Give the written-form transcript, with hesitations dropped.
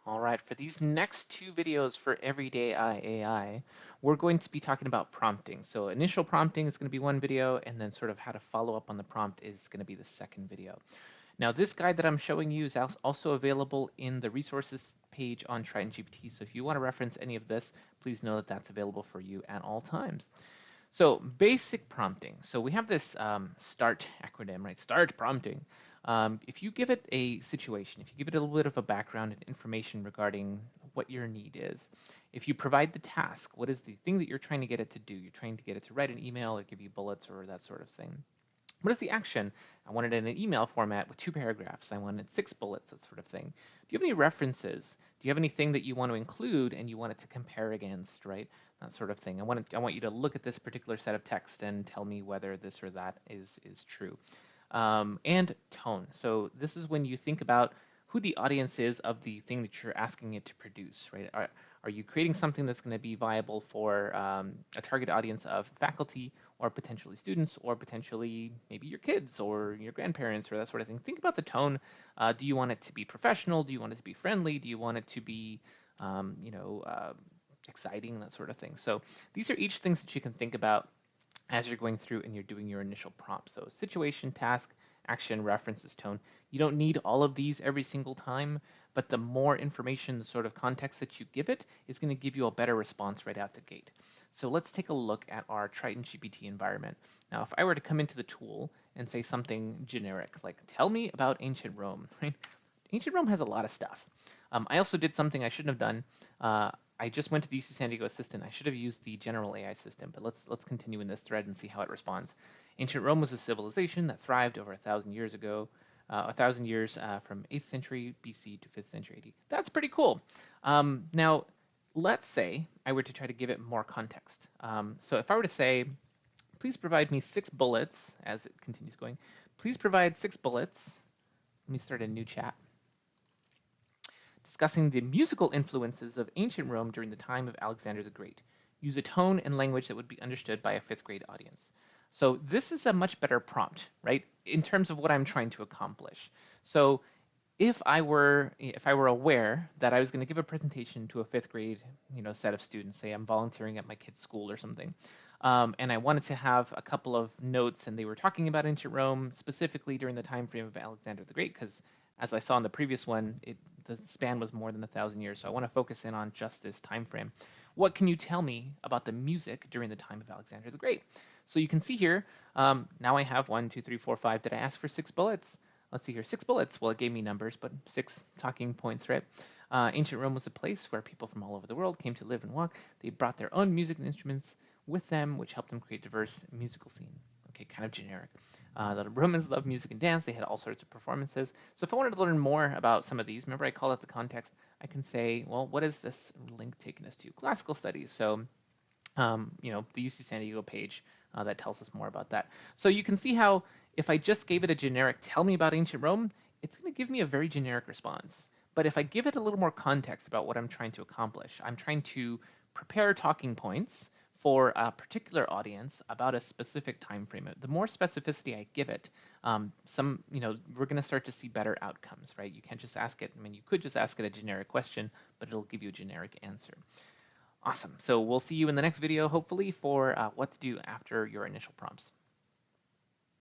All right, for these next two videos for Everyday AI, we're going to be talking about prompting. So initial prompting is going to be one video, and then sort of how to follow up on the prompt is going to be the second video. Now, this guide that I'm showing you is also available in the resources page on Triton GPT. So if you want to reference any of this, please know that that's available for you at all times. So basic prompting. So we have this START acronym, right? START prompting. If you give it a situation, if you give it a little bit of a background and information regarding what your need is, if you provide the task, what is the thing that you're trying to get it to do? You're trying to get it to write an email or give you bullets or that sort of thing. What is the action? I want it in an email format with 2 paragraphs. I wanted 6 bullets, that sort of thing. Do you have any references? Do you have anything that you want to include and you want it to compare against, right? That sort of thing. I want you to look at this particular set of text and tell me whether this or that is true. And tone. So this is when you think about who the audience is of the thing that you're asking it to produce, right? Are you creating something that's going to be viable for a target audience of faculty or potentially students or potentially maybe your kids or your grandparents or that sort of thing? Think about the tone. Do you want it to be professional? Do you want it to be friendly? Do you want it to be, exciting, that sort of thing? So these are each things that you can think about as you're going through and you're doing your initial prompt. So situation, task, action, references, tone. You don't need all of these every single time, but the more information, the sort of context that you give it is going to give you a better response right out the gate. So let's take a look at our Triton GPT environment. Now, if I were to come into the tool and say something generic, like tell me about ancient Rome, right? Ancient Rome has a lot of stuff. I also did something I shouldn't have done. I just went to the UC San Diego assistant. I should have used the general AI system, but let's continue in this thread and see how it responds. Ancient Rome was a civilization that thrived over 1,000 years ago, 1,000 years from 8th century BC to 5th century AD. That's pretty cool. Now, let's say I were to try to give it more context. So if I were to say, please provide me 6 bullets, as it continues going, please provide 6 bullets. Let me start a new chat discussing the musical influences of ancient Rome during the time of Alexander the Great. Use a tone and language that would be understood by a 5th grade audience. So this is a much better prompt, right, in terms of what I'm trying to accomplish. So if I were aware that I was going to give a presentation to a 5th grade set of students, say I'm volunteering at my kid's school or something, and I wanted to have a couple of notes, and they were talking about ancient Rome specifically during the time frame of Alexander the Great, because as I saw in the previous one, the span was more than 1,000 years. So I want to focus in on just this time frame. What can you tell me about the music during the time of Alexander the Great? So you can see here, now I have 1, 2, 3, 4, 5. Did I ask for 6 bullets? Let's see here, 6 bullets. Well, it gave me numbers, but 6 talking points, right? Ancient Rome was a place where people from all over the world came to live and walk. They brought their own music and instruments with them, which helped them create diverse musical scene. Okay, kind of generic. The Romans loved music and dance. They had all sorts of performances. So if I wanted to learn more about some of these, remember I called out the context, I can say, well, what is this link taking us to? Classical studies. So, the UC San Diego page that tells us more about that. So you can see how if I just gave it a generic, tell me about ancient Rome, it's going to give me a very generic response. But if I give it a little more context about what I'm trying to accomplish, I'm trying to prepare talking points for a particular audience about a specific time frame. The more specificity I give it, we're going to start to see better outcomes, right? You can't just ask it. I mean, you could just ask it a generic question, but it'll give you a generic answer. Awesome. So we'll see you in the next video, hopefully, for what to do after your initial prompts.